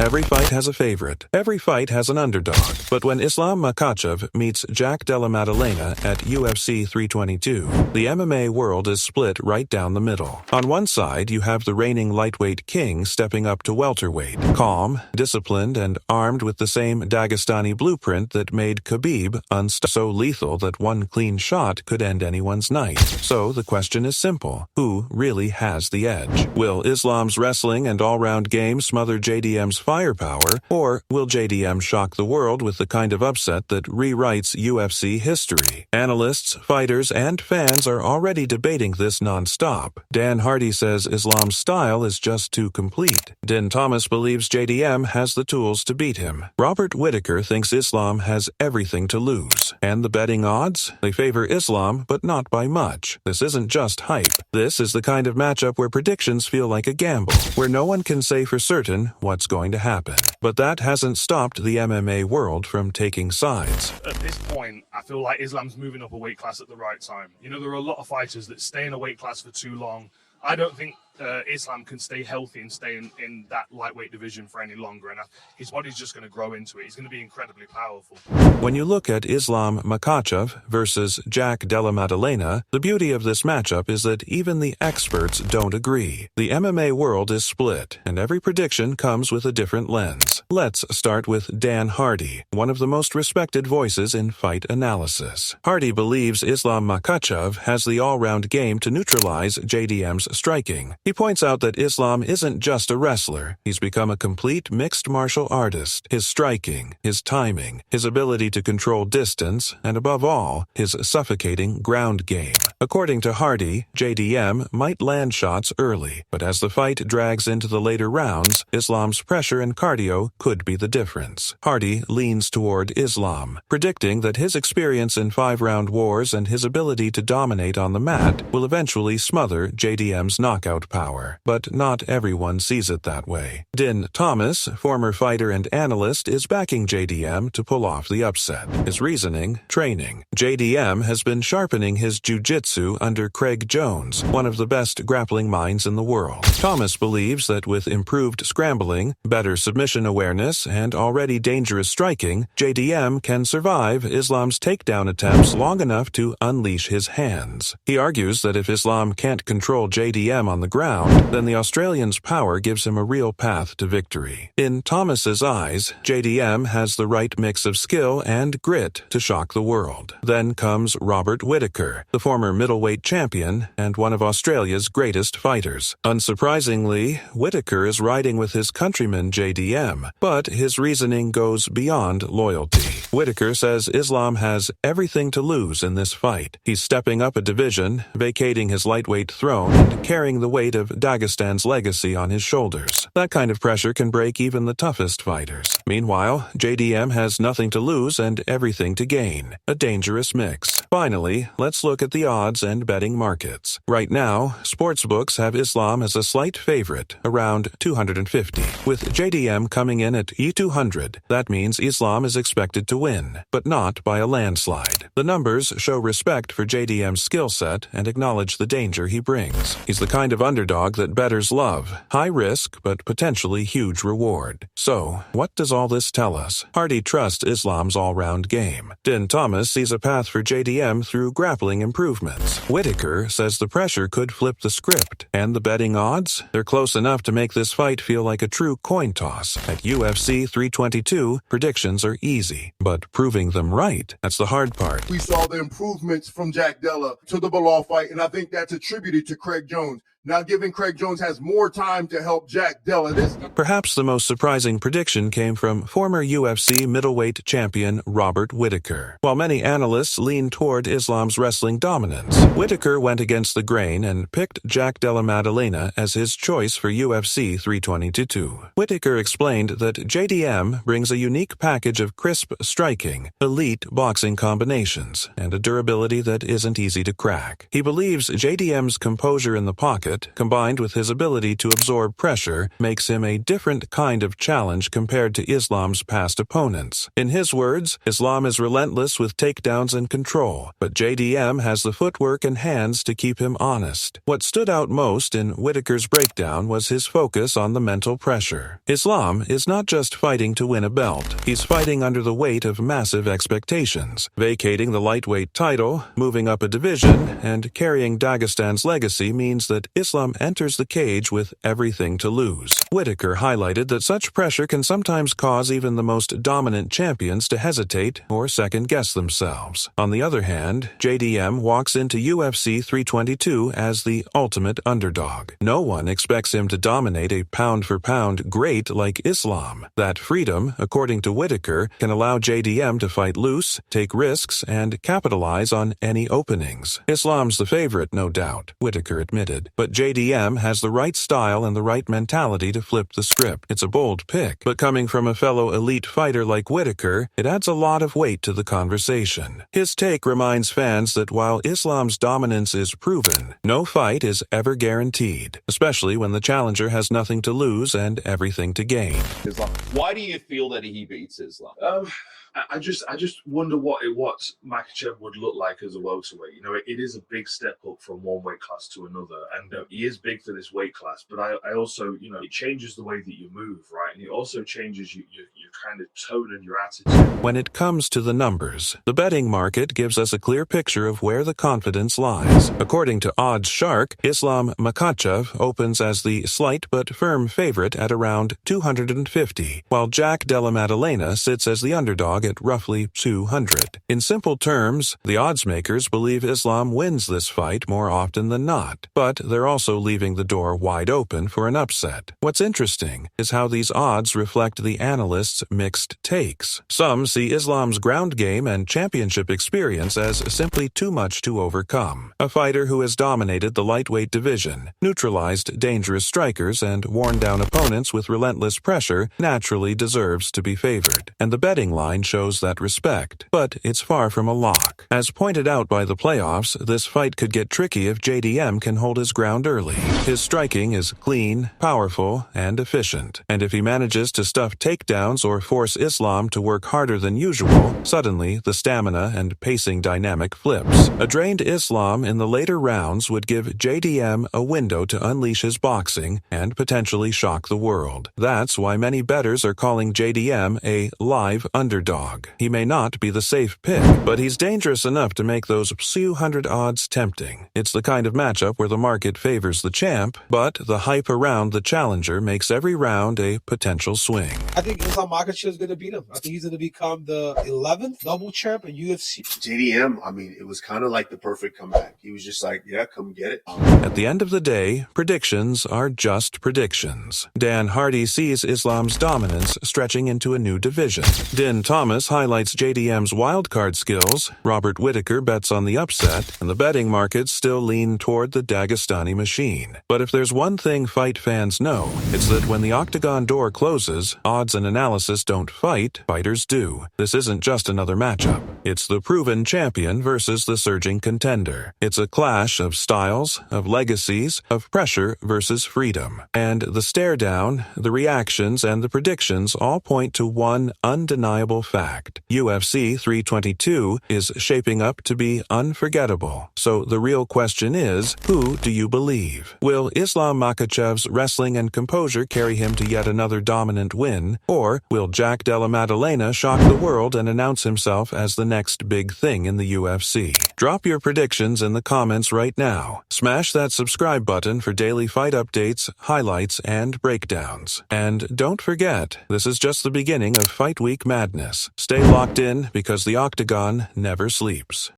Every fight has a favorite. Every fight has an underdog. But when Islam Makhachev meets Della Maddalena at UFC 322, the MMA world is split right down the middle. On one side, you have the reigning lightweight king stepping up to welterweight, calm, disciplined, and armed with the same Dagestani blueprint that made Khabib so lethal that one clean shot could end anyone's night. So the question is simple. Who really has the edge? Will Islam's wrestling and all-round game smother JDM's firepower, or will JDM shock the world with the kind of upset that rewrites UFC history? Analysts, fighters, and fans are already debating this non-stop. Dan Hardy says Islam's style is just too complete. Din Thomas believes JDM has the tools to beat him. Robert Whittaker thinks Islam has everything to lose. And the betting odds? They favor Islam, but not by much. This isn't just hype. This is the kind of matchup where predictions feel like a gamble, where no one can say for certain what's going to happen. But that hasn't stopped the MMA world from taking sides. At this point, I feel like Islam's moving up a weight class at the right time. You know, there are a lot of fighters that stay in a weight class for too long. I don't think Islam can stay healthy and stay in that lightweight division for any longer, and his body's just going to grow into it. He's going to be incredibly powerful. When you look at Islam Makhachev versus Della Maddalena, the beauty of this matchup is that even the experts don't agree. The MMA world is split, and every prediction comes with a different lens. Let's start with Dan Hardy, one of the most respected voices in fight analysis. Hardy believes Islam Makhachev has the all-round game to neutralize JDM's striking. He points out that Islam isn't just a wrestler. He's become a complete mixed martial artist. His striking, his timing, his ability to control distance, and above all, his suffocating ground game. According to Hardy, JDM might land shots early, but as the fight drags into the later rounds, Islam's pressure and cardio could be the difference. Hardy leans toward Islam, predicting that his experience in 5-round wars and his ability to dominate on the mat will eventually smother JDM's knockout power. But not everyone sees it that way. Din Thomas, former fighter and analyst, is backing JDM to pull off the upset. His reasoning? Training. JDM has been sharpening his jiu-jitsu under Craig Jones, one of the best grappling minds in the world. Thomas believes that with improved scrambling, better submission awareness, and already dangerous striking, JDM can survive Islam's takedown attempts long enough to unleash his hands. He argues that if Islam can't control JDM on the ground, then the Australian's power gives him a real path to victory. In Thomas's eyes, JDM has the right mix of skill and grit to shock the world. Then comes Robert Whittaker, the former middleweight champion and one of Australia's greatest fighters. Unsurprisingly, Whittaker is riding with his countryman JDM, but his reasoning goes beyond loyalty. Whittaker says Islam has everything to lose in this fight. He's stepping up a division, vacating his lightweight throne, and carrying the weight of Dagestan's legacy on his shoulders. That kind of pressure can break even the toughest fighters. Meanwhile, JDM has nothing to lose and everything to gain. A dangerous mix. Finally, let's look at the odds and betting markets. Right now, sportsbooks have Islam as a slight favorite, around 250. With JDM coming in at E200, that means Islam is expected to win, but not by a landslide. The numbers show respect for JDM's skill set and acknowledge the danger he brings. He's the kind of underdog that bettors love. High risk, but potentially huge reward. So, what does all this tell us? Hardy trusts Islam's all-round game. Din Thomas sees a path for JDM through grappling improvements. Whittaker says the pressure could flip the script. And the betting odds? They're close enough to make this fight feel like a true coin toss. At UFC 322, predictions are easy, but proving them right, that's the hard part. We saw the improvements from Della to the Bilal fight, and I think that's attributed to Craig Jones. Now, given Craig Jones has more time to help Della this. Perhaps the most surprising prediction came from former UFC middleweight champion Robert Whittaker. While many analysts lean toward Islam's wrestling dominance, Whittaker went against the grain and picked Della Maddalena as his choice for UFC 322. Whittaker explained that JDM brings a unique package of crisp striking, elite boxing combinations, and a durability that isn't easy to crack. He believes JDM's composure in the pocket habit, combined with his ability to absorb pressure, makes him a different kind of challenge compared to Islam's past opponents. In his words, Islam is relentless with takedowns and control, but JDM has the footwork and hands to keep him honest. What stood out most in Whitaker's breakdown was his focus on the mental pressure. Islam is not just fighting to win a belt. He's fighting under the weight of massive expectations, vacating the lightweight title, moving up a division, and carrying Dagestan's legacy means that Islam enters the cage with everything to lose. Whitaker highlighted that such pressure can sometimes cause even the most dominant champions to hesitate or second-guess themselves. On the other hand, JDM walks into UFC 322 as the ultimate underdog. No one expects him to dominate a pound-for-pound great like Islam. That freedom, according to Whitaker, can allow JDM to fight loose, take risks, and capitalize on any openings. Islam's the favorite, no doubt, Whitaker admitted, but JDM has the right style and the right mentality to flip the script. It's a bold pick, but coming from a fellow elite fighter like Whitaker, it adds a lot of weight to the conversation. His take reminds fans that while Islam's dominance is proven, no fight is ever guaranteed, especially when the challenger has nothing to lose and everything to gain. Islam. Why do you feel that he beats Islam? I just wonder what Makhachev would look like as a welterweight. You know, it is a big step up from one weight class to another, and he is big for this weight class. But I also, you know, it changes the way that you move, right? And it also changes your kind of tone and your attitude. When it comes to the numbers, the betting market gives us a clear picture of where the confidence lies. According to Odds Shark, Islam Makhachev opens as the slight but firm favorite at around 250, while Jack Della Maddalena sits as the underdog at roughly 200. In simple terms, the odds makers believe Islam wins this fight more often than not, but they're also leaving the door wide open for an upset. What's interesting is how these odds reflect the analysts' mixed takes. Some see Islam's ground game and championship experience as simply too much to overcome. A fighter who has dominated the lightweight division, neutralized dangerous strikers, and worn down opponents with relentless pressure naturally deserves to be favored, and the betting line shows that respect. But it's far from a lock. As pointed out by the playoffs, this fight could get tricky if JDM can hold his ground early. His striking is clean, powerful, and efficient, and if he manages to stuff takedowns or force Islam to work harder than usual, suddenly the stamina and pacing dynamic flips. A drained Islam in the later rounds would give JDM a window to unleash his boxing and potentially shock the world. That's why many bettors are calling JDM a live underdog. He may not be the safe pick, but he's dangerous enough to make those few hundred odds tempting. It's the kind of matchup where the market favors the champ, but the hype around the challenger makes every round a potential swing. I think Islam Makhachev is going to beat him. I think he's going to become the 11th double champ in UFC. JDM, I mean, it was kind of like the perfect comeback. He was just like, yeah, come get it. At the end of the day, predictions are just predictions. Dan Hardy sees Islam's dominance stretching into a new division. Din Thomas highlights JDM's wildcard skills, Robert Whitaker bets on the upset, and the betting markets still lean toward the Dagestani machine. But if there's one thing fight fans know, it's that when the octagon door closes, odds and analysis don't fight, fighters do. This isn't just another matchup. It's the proven champion versus the surging contender. It's a clash of styles, of legacies, of pressure versus freedom. And the stare down, the reactions, and the predictions all point to one undeniable fact. UFC 322 is shaping up to be unforgettable. So the real question is, who do you believe? Will Islam Makhachev's wrestling and composure carry him to yet another dominant win? Or will Jack Della Maddalena shock the world and announce himself as the next big thing in the UFC? Drop your predictions in the comments right now. Smash that subscribe button for daily fight updates, highlights, and breakdowns. And don't forget, this is just the beginning of Fight Week madness. Stay locked in because the Octagon never sleeps.